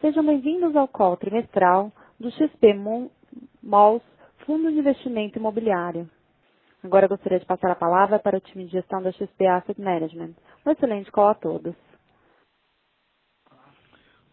Sejam bem-vindos ao call trimestral do XP Malls Fundo de Investimento Imobiliário. Agora eu gostaria de passar a palavra para o time de gestão da XP Asset Management. Um excelente call a todos.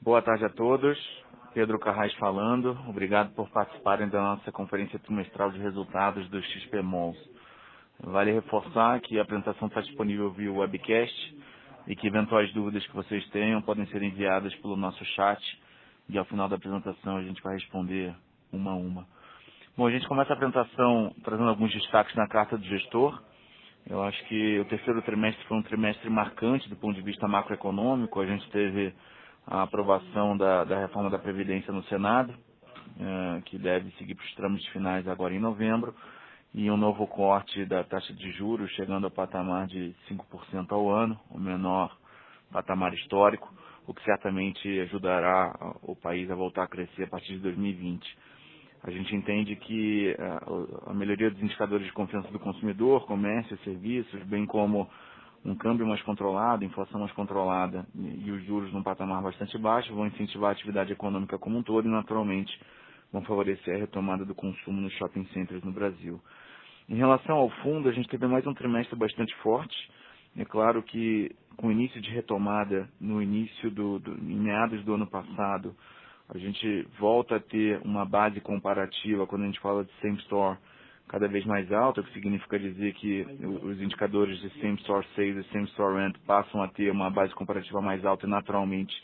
Boa tarde a todos. Pedro Carrasco falando. Obrigado por participarem da nossa conferência trimestral de resultados do XP Malls. Vale reforçar que a apresentação está disponível via webcast e que eventuais dúvidas que vocês tenham podem ser enviadas pelo nosso chat e ao final da apresentação a gente vai responder uma a uma. Bom, a gente começa a apresentação trazendo alguns destaques na carta do gestor. Eu acho que o terceiro trimestre foi um trimestre marcante do ponto de vista macroeconômico. A gente teve a aprovação da reforma da Previdência no Senado, que deve seguir para os trâmites finais agora em novembro, e um novo corte da taxa de juros, chegando ao patamar de 5% ao ano, o menor patamar histórico, o que certamente ajudará o país a voltar a crescer a partir de 2020. A gente entende que a melhoria dos indicadores de confiança do consumidor, comércio e serviços, bem como um câmbio mais controlado, inflação mais controlada e os juros num patamar bastante baixo vão incentivar a atividade econômica como um todo e, naturalmente, vão favorecer a retomada do consumo nos shopping centers no Brasil. Em relação ao fundo, a gente teve mais um trimestre bastante forte. É claro que com o início de retomada, em meados do ano passado, a gente volta a ter uma base comparativa quando a gente fala de same store cada vez mais alta, o que significa dizer que os indicadores de same store sales e same store rent passam a ter uma base comparativa mais alta e naturalmente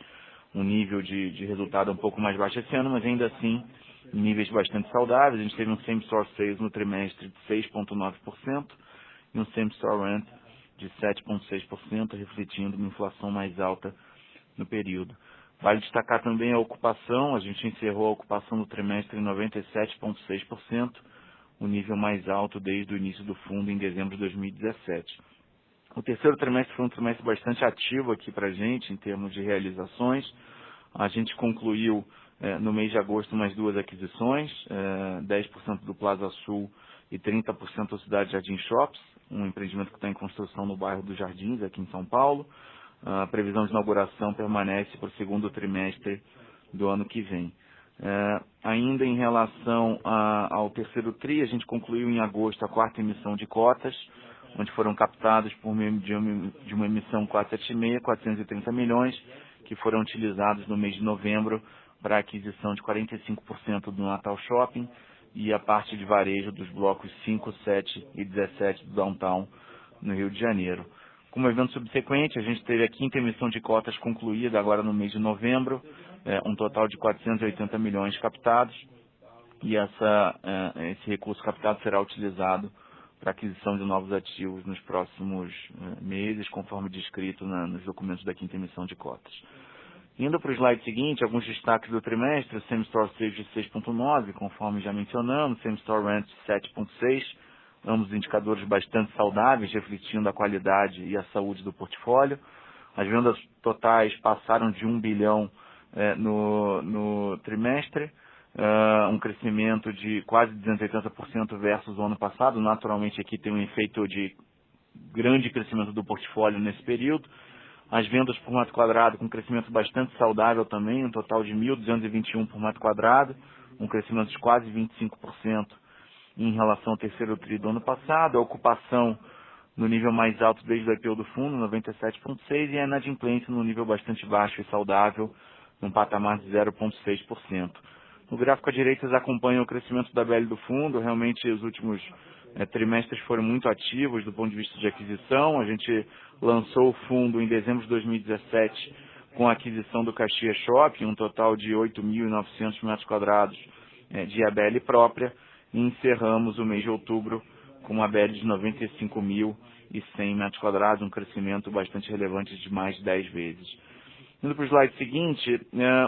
um nível de resultado um pouco mais baixo esse ano, mas ainda assim em níveis bastante saudáveis. A gente teve um same store sales no trimestre de 6,9% e um same store rent de 7,6%, refletindo uma inflação mais alta no período. Vale destacar também a ocupação. A gente encerrou a ocupação no trimestre em 97,6%, o nível mais alto desde o início do fundo em dezembro de 2017. O terceiro trimestre foi um trimestre bastante ativo aqui para a gente em termos de realizações. A gente concluiu no mês de agosto mais duas aquisições, 10% do Plaza Sul e 30% da Cidade Jardim Shops, um empreendimento que está em construção no bairro dos Jardins, aqui em São Paulo. A previsão de inauguração permanece para o segundo trimestre do ano que vem. Ainda em relação ao terceiro TRI, a gente concluiu em agosto a quarta emissão de cotas, onde foram captados por meio de uma emissão 476, 430 milhões, que foram utilizados no mês de novembro para a aquisição de 45% do Natal Shopping e a parte de varejo dos blocos 5, 7 e 17 do Downtown, no Rio de Janeiro. Como evento subsequente, a gente teve a quinta emissão de cotas concluída agora no mês de novembro, um total de 480 milhões captados, e esse recurso captado será utilizado para aquisição de novos ativos nos próximos meses, conforme descrito nos documentos da quinta emissão de cotas. Indo para o slide seguinte, alguns destaques do trimestre: o Same Store Sales de 6,9, conforme já mencionamos, Same Store Rent de 7,6, ambos indicadores bastante saudáveis, refletindo a qualidade e a saúde do portfólio. As vendas totais passaram de 1 bilhão no trimestre, um crescimento de quase 280% versus o ano passado. Naturalmente aqui tem um efeito de grande crescimento do portfólio nesse período. As vendas por metro quadrado com um crescimento bastante saudável também, um total de 1.221 por metro quadrado, um crescimento de quase 25% em relação ao terceiro TRI do ano passado. A ocupação no nível mais alto desde o IPO do fundo, 97,6%, e a inadimplência no nível bastante baixo e saudável, num patamar de 0,6%. No gráfico à direita, vocês acompanham o crescimento da BL do fundo. Realmente, os últimos trimestres foram muito ativos do ponto de vista de aquisição. A gente lançou o fundo em dezembro de 2017 com a aquisição do Caxias Shopping, um total de 8.900 metros quadrados de ABL própria, e encerramos o mês de outubro com uma ABL de 95.100 metros quadrados, um crescimento bastante relevante de mais de 10 vezes. Indo para o slide seguinte,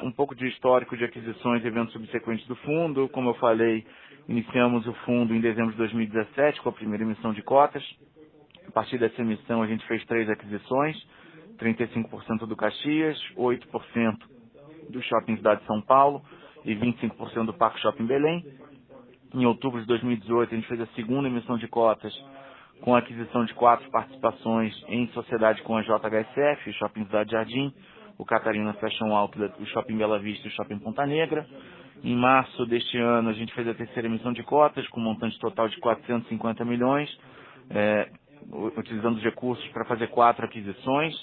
um pouco de histórico de aquisições e eventos subsequentes do fundo. Como eu falei, iniciamos o fundo em dezembro de 2017 com a primeira emissão de cotas. A partir dessa emissão a gente fez 3 aquisições, 35% do Caxias, 8% do Shopping Cidade de São Paulo e 25% do Parque Shopping Belém. Em outubro de 2018 a gente fez a segunda emissão de cotas com a aquisição de 4 participações em sociedade com a JHSF, Shopping Cidade Jardim, o Catarina Fashion Outlet, o Shopping Bela Vista e o Shopping Ponta Negra. Em março deste ano, a gente fez a terceira emissão de cotas, com um montante total de 450 milhões, utilizando os recursos para fazer 4 aquisições,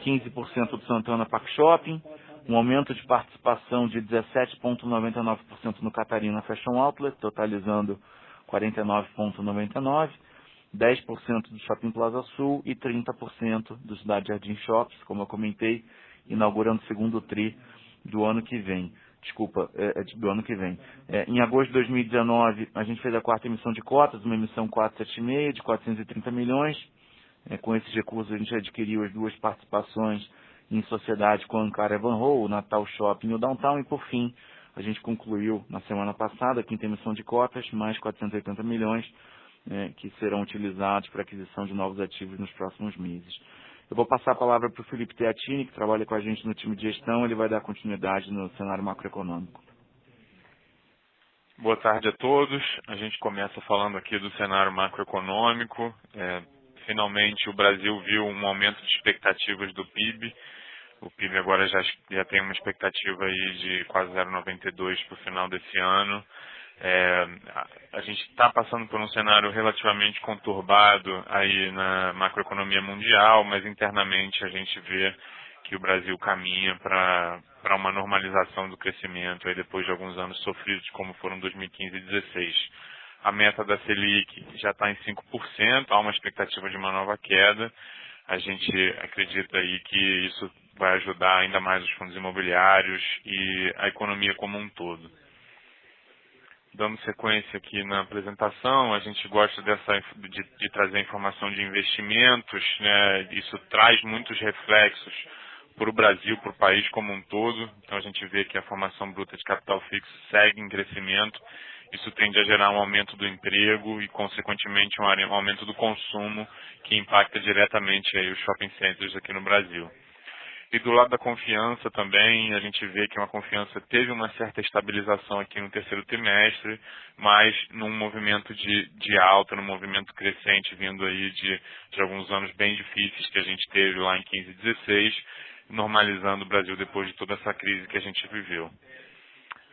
15% do Santana Park Shopping, um aumento de participação de 17,99% no Catarina Fashion Outlet, totalizando 49,99%, 10% do Shopping Plaza Sul e 30% do Cidade Jardim Shops, como eu comentei, inaugurando o segundo TRI do ano que vem. Do ano que vem. Em agosto de 2019, a gente fez a quarta emissão de cotas, uma emissão 476 de 430 milhões. Com esses recursos, a gente adquiriu as 2 participações em sociedade com a Ankara Evanhoe, o Natal Shopping e o Downtown. E, por fim, a gente concluiu, na semana passada, a quinta emissão de cotas, mais 480 milhões, que serão utilizados para aquisição de novos ativos nos próximos meses. Eu vou passar a palavra para o Felipe Teatini, que trabalha com a gente no time de gestão. Ele vai dar continuidade no cenário macroeconômico. Boa tarde a todos. A gente começa falando aqui do cenário macroeconômico. Finalmente o Brasil viu um aumento de expectativas do PIB. O PIB agora já tem uma expectativa aí de quase 0,92 para o final desse ano. A gente está passando por um cenário relativamente conturbado aí na macroeconomia mundial, mas internamente a gente vê que o Brasil caminha para uma normalização do crescimento aí depois de alguns anos sofridos, como foram 2015 e 2016. A meta da Selic já está em 5%, há uma expectativa de uma nova queda. A gente acredita aí que isso vai ajudar ainda mais os fundos imobiliários e a economia como um todo. Dando sequência aqui na apresentação, a gente gosta de trazer informação de investimentos, né? Isso traz muitos reflexos para o Brasil, para o país como um todo. Então a gente vê que a formação bruta de capital fixo segue em crescimento. Isso tende a gerar um aumento do emprego e, consequentemente, um aumento do consumo, que impacta diretamente aí os shopping centers aqui no Brasil. E do lado da confiança também, a gente vê que uma confiança teve uma certa estabilização aqui no terceiro trimestre, mas num movimento de alta, num movimento crescente, vindo aí de alguns anos bem difíceis que a gente teve lá em 15 e 16, normalizando o Brasil depois de toda essa crise que a gente viveu.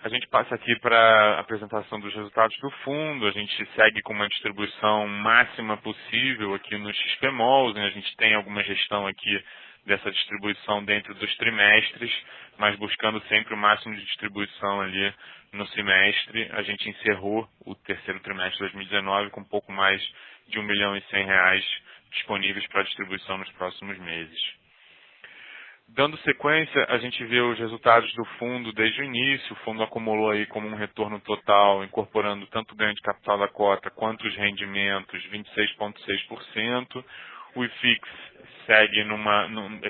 A gente passa aqui para a apresentação dos resultados do fundo. A gente segue com uma distribuição máxima possível aqui no XPMOLs, né? A gente tem alguma gestão aqui dessa distribuição dentro dos trimestres, mas buscando sempre o máximo de distribuição ali no semestre. A gente encerrou o terceiro trimestre de 2019 com um pouco mais de R$1.100.000 disponíveis para distribuição nos próximos meses. Dando sequência, a gente vê os resultados do fundo desde o início. O fundo acumulou aí como um retorno total, incorporando tanto o ganho de capital da cota quanto os rendimentos, 26,6%. O IFIX segue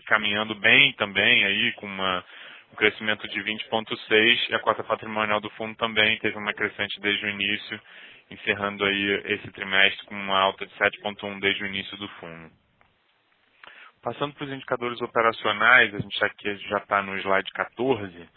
caminhando bem também, aí, com um crescimento de 20,6%. E a cota patrimonial do fundo também teve uma crescente desde o início, encerrando aí esse trimestre com uma alta de 7,1% desde o início do fundo. Passando para os indicadores operacionais, a gente aqui já está no slide 14.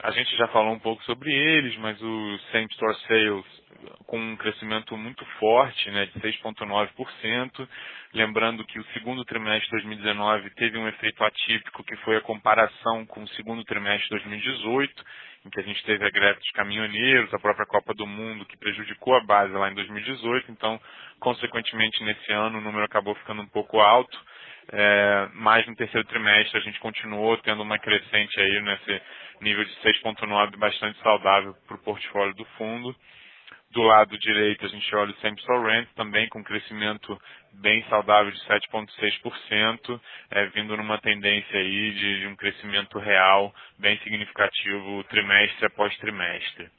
A gente já falou um pouco sobre eles, mas o Same Store Sales com um crescimento muito forte, né, de 6,9%. Lembrando que o segundo trimestre de 2019 teve um efeito atípico, que foi a comparação com o segundo trimestre de 2018, em que a gente teve a greve dos caminhoneiros, a própria Copa do Mundo, que prejudicou a base lá em 2018. Então, consequentemente, nesse ano o número acabou ficando um pouco alto. Mas no terceiro trimestre a gente continuou tendo uma crescente aí nesse nível de 6,9, bastante saudável para o portfólio do fundo. Do lado direito a gente olha o Same Store Rent, também com crescimento bem saudável de 7,6%, vindo numa tendência aí de um crescimento real bem significativo trimestre após trimestre.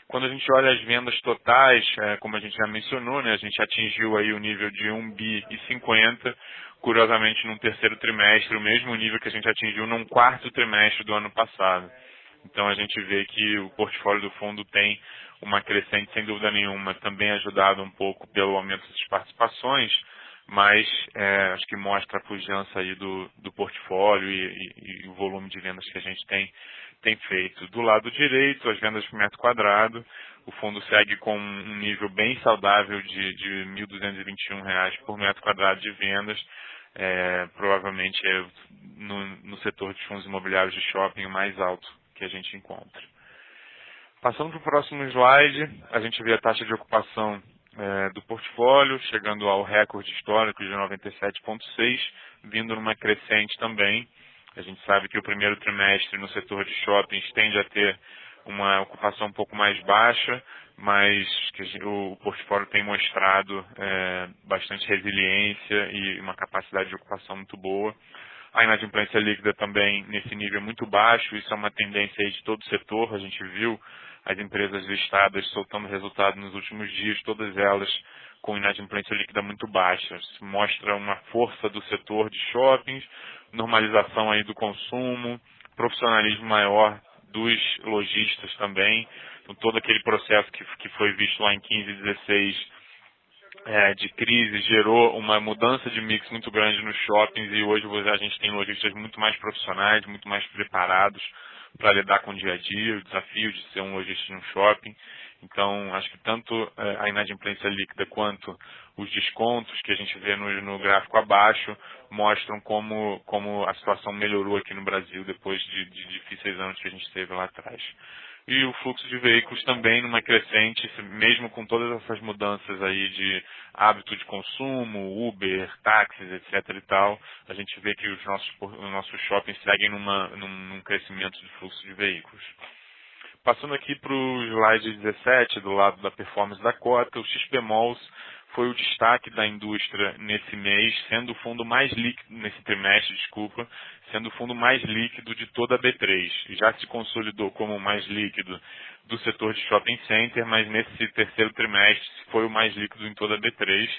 Quando a gente olha as vendas totais, como a gente já mencionou, né, a gente atingiu aí o nível de 1,50 bi, curiosamente num terceiro trimestre, o mesmo nível que a gente atingiu num quarto trimestre do ano passado. Então a gente vê que o portfólio do fundo tem uma crescente, sem dúvida nenhuma, também ajudado um pouco pelo aumento das participações, mas acho que mostra a pujança aí do portfólio e o volume de vendas que a gente tem feito. Do lado direito, as vendas por metro quadrado, o fundo segue com um nível bem saudável de R$ 1.221 por metro quadrado de vendas, provavelmente é no setor de fundos imobiliários de shopping o mais alto que a gente encontra. Passando para o próximo slide, a gente vê a taxa de ocupação do portfólio, chegando ao recorde histórico de 97,6, vindo numa crescente também. A gente sabe que o primeiro trimestre no setor de shoppings tende a ter uma ocupação um pouco mais baixa, mas que o portfólio tem mostrado bastante resiliência e uma capacidade de ocupação muito boa. A inadimplência líquida também nesse nível muito baixo, isso é uma tendência aí de todo o setor. A gente viu as empresas listadas soltando resultado nos últimos dias, todas elas com inadimplência líquida muito baixa. Isso mostra uma força do setor de shoppings, normalização aí do consumo, profissionalismo maior dos lojistas também. Então, todo aquele processo que foi visto lá em 15 e 16 de crise gerou uma mudança de mix muito grande nos shoppings e hoje a gente tem lojistas muito mais profissionais, muito mais preparados para lidar com o dia a dia, o desafio de ser um lojista de um shopping. Então, acho que tanto a inadimplência líquida quanto os descontos que a gente vê no gráfico abaixo mostram como a situação melhorou aqui no Brasil depois de difíceis anos que a gente teve lá atrás. E o fluxo de veículos também numa crescente, mesmo com todas essas mudanças aí de hábito de consumo, Uber, táxis, etc. e tal, a gente vê que os nossos shoppings seguem num crescimento de fluxo de veículos. Passando aqui para o slide 17, do lado da performance da cota, o XP Malls foi o destaque da indústria nesse mês, sendo o fundo mais líquido, nesse trimestre, desculpa, sendo o fundo mais líquido de toda a B3. Já se consolidou como o mais líquido do setor de shopping center, mas nesse terceiro trimestre foi o mais líquido em toda a B3.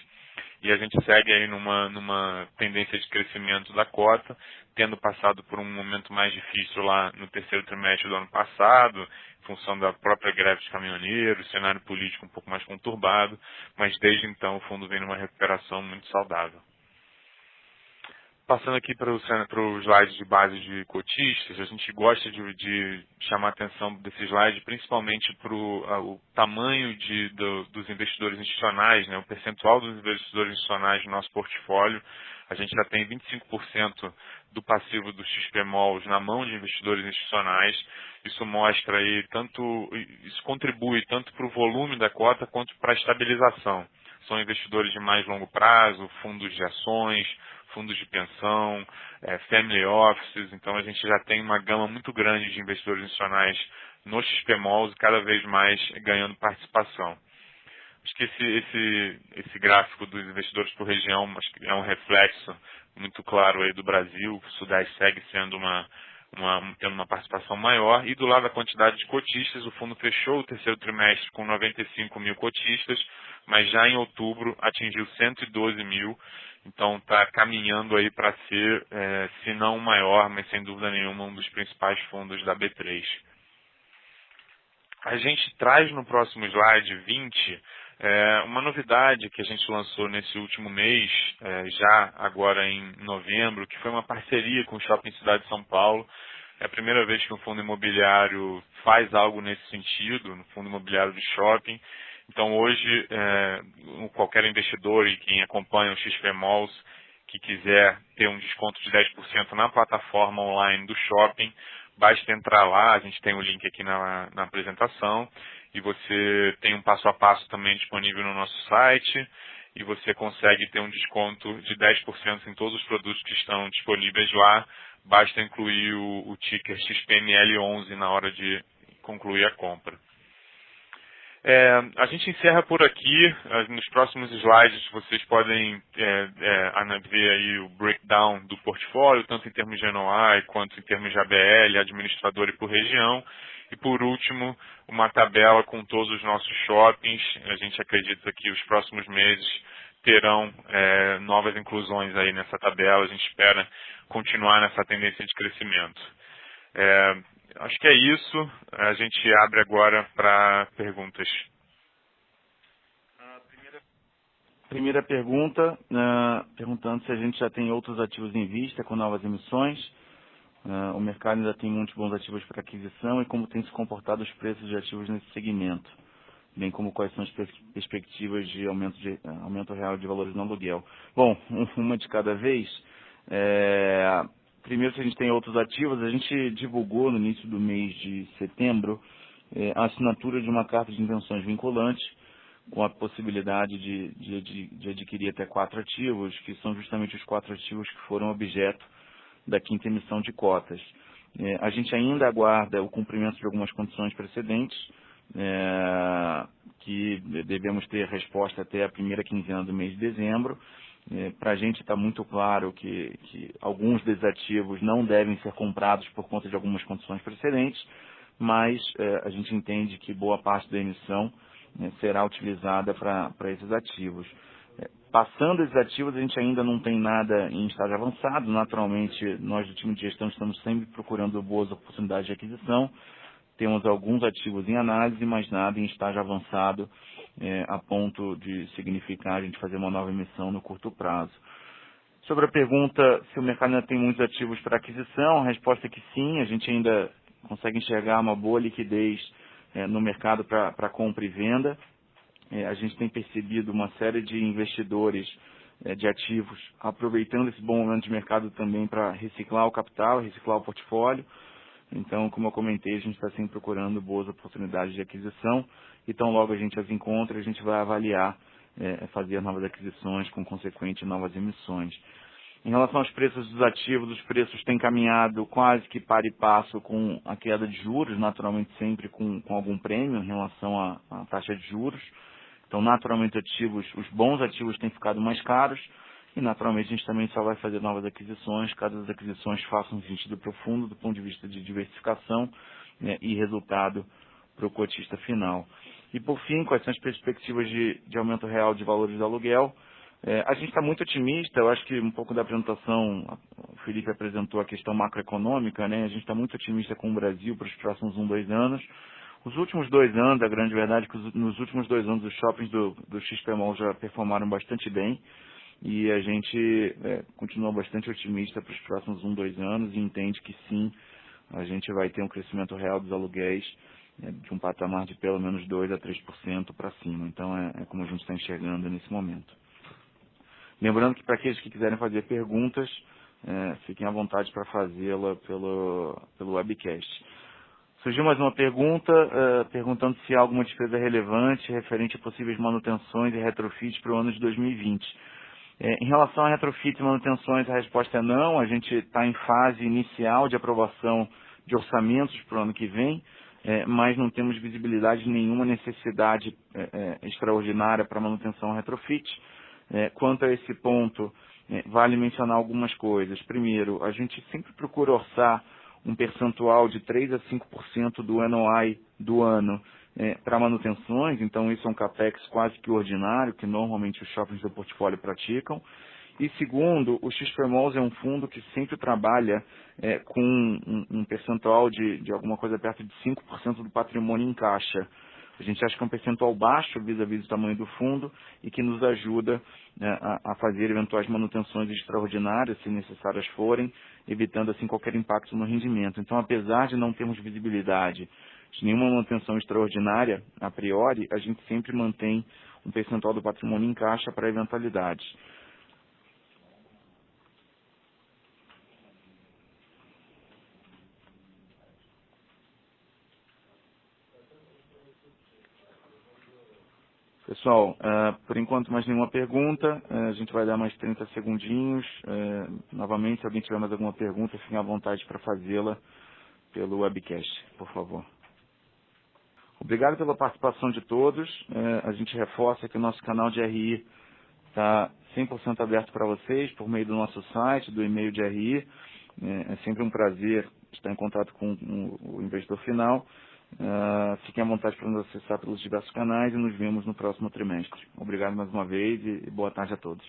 E a gente segue aí numa tendência de crescimento da cota, tendo passado por um momento mais difícil lá no terceiro trimestre do ano passado, em função da própria greve de caminhoneiros, cenário político um pouco mais conturbado, mas desde então o fundo vem numa recuperação muito saudável. Passando aqui para o slide de base de cotistas, a gente gosta de chamar a atenção desse slide principalmente para o tamanho dos investidores institucionais, né, o percentual dos investidores institucionais no nosso portfólio. A gente já tem 25% do passivo do XP Malls na mão de investidores institucionais. Isso mostra aí isso contribui tanto para o volume da cota quanto para a estabilização. São investidores de mais longo prazo, fundos de ações, fundos de pensão, family offices. Então a gente já tem uma gama muito grande de investidores institucionais no XP Malls, cada vez mais ganhando participação. Acho que esse gráfico dos investidores por região é um reflexo muito claro aí do Brasil. O Sudeste segue sendo tendo uma participação maior. E do lado da quantidade de cotistas, o fundo fechou o terceiro trimestre com 95 mil cotistas, mas já em outubro atingiu 112 mil. Então está caminhando aí para ser, se não o maior, mas sem dúvida nenhuma, um dos principais fundos da B3. A gente traz no próximo slide 20 uma novidade que a gente lançou nesse último mês, já agora em novembro, que foi uma parceria com o Shopping Cidade de São Paulo. É a primeira vez que um fundo imobiliário faz algo nesse sentido, no fundo imobiliário de shopping. Então hoje, qualquer investidor e quem acompanha o XP Malls que quiser ter um desconto de 10% na plataforma online do shopping, basta entrar lá, a gente tem o link aqui na apresentação, e você tem um passo a passo também disponível no nosso site, e você consegue ter um desconto de 10% em todos os produtos que estão disponíveis lá, basta incluir o ticker XPML11 na hora de concluir a compra. A gente encerra por aqui. Nos próximos slides vocês podem ver aí o breakdown do portfólio, tanto em termos de NOI quanto em termos de ABL, administrador e por região. E por último, uma tabela com todos os nossos shoppings. A gente acredita que os próximos meses terão novas inclusões aí nessa tabela. A gente espera continuar nessa tendência de crescimento. Acho que é isso. A gente abre agora para perguntas. Primeira pergunta, perguntando se a gente já tem outros ativos em vista com novas emissões. O mercado ainda tem muitos bons ativos para aquisição e como tem se comportado os preços de ativos nesse segmento. bem como quais são as perspectivas de aumento real de valores no aluguel. Bom, uma de cada vez. Primeiro, se a gente tem outros ativos, a gente divulgou no início do mês de setembro a assinatura de uma carta de intenções vinculante, com a possibilidade de adquirir até 4 ativos, que são justamente os 4 ativos que foram objeto da 5ª emissão de cotas. A gente ainda aguarda o cumprimento de algumas condições precedentes, que devemos ter resposta até a primeira quinzena do mês de dezembro. Para a gente está muito claro que alguns desses ativos não devem ser comprados por conta de algumas condições precedentes, mas a gente entende que boa parte da emissão será utilizada para esses ativos. Passando esses ativos, a gente ainda não tem nada em estágio avançado. Naturalmente, nós do time de gestão estamos sempre procurando boas oportunidades de aquisição. Temos alguns ativos em análise, mas nada em estágio avançado a ponto de significar a gente fazer uma nova emissão no curto prazo. Sobre a pergunta se o mercado ainda tem muitos ativos para aquisição, a resposta é que sim, a gente ainda consegue enxergar uma boa liquidez no mercado para compra e venda. A gente tem percebido uma série de investidores de ativos aproveitando esse bom momento de mercado também para reciclar o capital, reciclar o portfólio. Então, como eu comentei, a gente está sempre procurando boas oportunidades de aquisição e tão logo a gente as encontra, a gente vai avaliar, fazer novas aquisições com consequente novas emissões. Em relação aos preços dos ativos, os preços têm caminhado quase que par e passo com a queda de juros, naturalmente sempre com algum prêmio em relação à taxa de juros. Então, naturalmente, os bons ativos têm ficado mais caros e, naturalmente, a gente também só vai fazer novas aquisições, caso as aquisições façam sentido profundo do ponto de vista de diversificação e resultado para o cotista final. E, por fim, quais são as perspectivas de aumento real de valores do aluguel? A gente está muito otimista, eu acho que um pouco da apresentação, o Felipe apresentou a questão macroeconômica, né? A gente está muito otimista com o Brasil para os próximos 2 anos. Os últimos 2 anos, a grande verdade é que nos últimos 2 anos os shoppings do XP Mall já performaram bastante bem e a gente continua bastante otimista para os próximos 2 anos e entende que sim, a gente vai ter um crescimento real dos aluguéis de um patamar de pelo menos 2 a 3% para cima. Então é como a gente está enxergando nesse momento. Lembrando que para aqueles que quiserem fazer perguntas, fiquem à vontade para fazê-la pelo webcast. Surgiu mais uma pergunta, perguntando se há alguma despesa relevante referente a possíveis manutenções e retrofits para o ano de 2020. Em relação a retrofits e manutenções, a resposta é não. A gente está em fase inicial de aprovação de orçamentos para o ano que vem, mas não temos visibilidade de nenhuma necessidade extraordinária para manutenção retrofit. Quanto a esse ponto, vale mencionar algumas coisas. Primeiro, a gente sempre procura orçar um percentual de 3 a 5% do NOI do ano para manutenções, então isso é um capex quase que ordinário, que normalmente os shoppings do portfólio praticam. E segundo, o XP Malls é um fundo que sempre trabalha com um percentual de alguma coisa perto de 5% do patrimônio em caixa. A gente acha que é um percentual baixo vis-à-vis do tamanho do fundo e que nos ajuda a fazer eventuais manutenções extraordinárias, se necessárias forem, evitando assim qualquer impacto no rendimento. Então, apesar de não termos visibilidade de nenhuma manutenção extraordinária, a priori, a gente sempre mantém um percentual do patrimônio em caixa para eventualidades. Pessoal, por enquanto mais nenhuma pergunta, a gente vai dar mais 30 segundinhos. Novamente, se alguém tiver mais alguma pergunta, fiquem à vontade para fazê-la pelo webcast, por favor. Obrigado pela participação de todos. A gente reforça que o nosso canal de RI está 100% aberto para vocês, por meio do nosso site, do e-mail de RI. É sempre um prazer estar em contato com o investidor final. Fiquem à vontade para nos acessar pelos diversos canais e nos vemos no próximo trimestre. Obrigado mais uma vez e boa tarde a todos.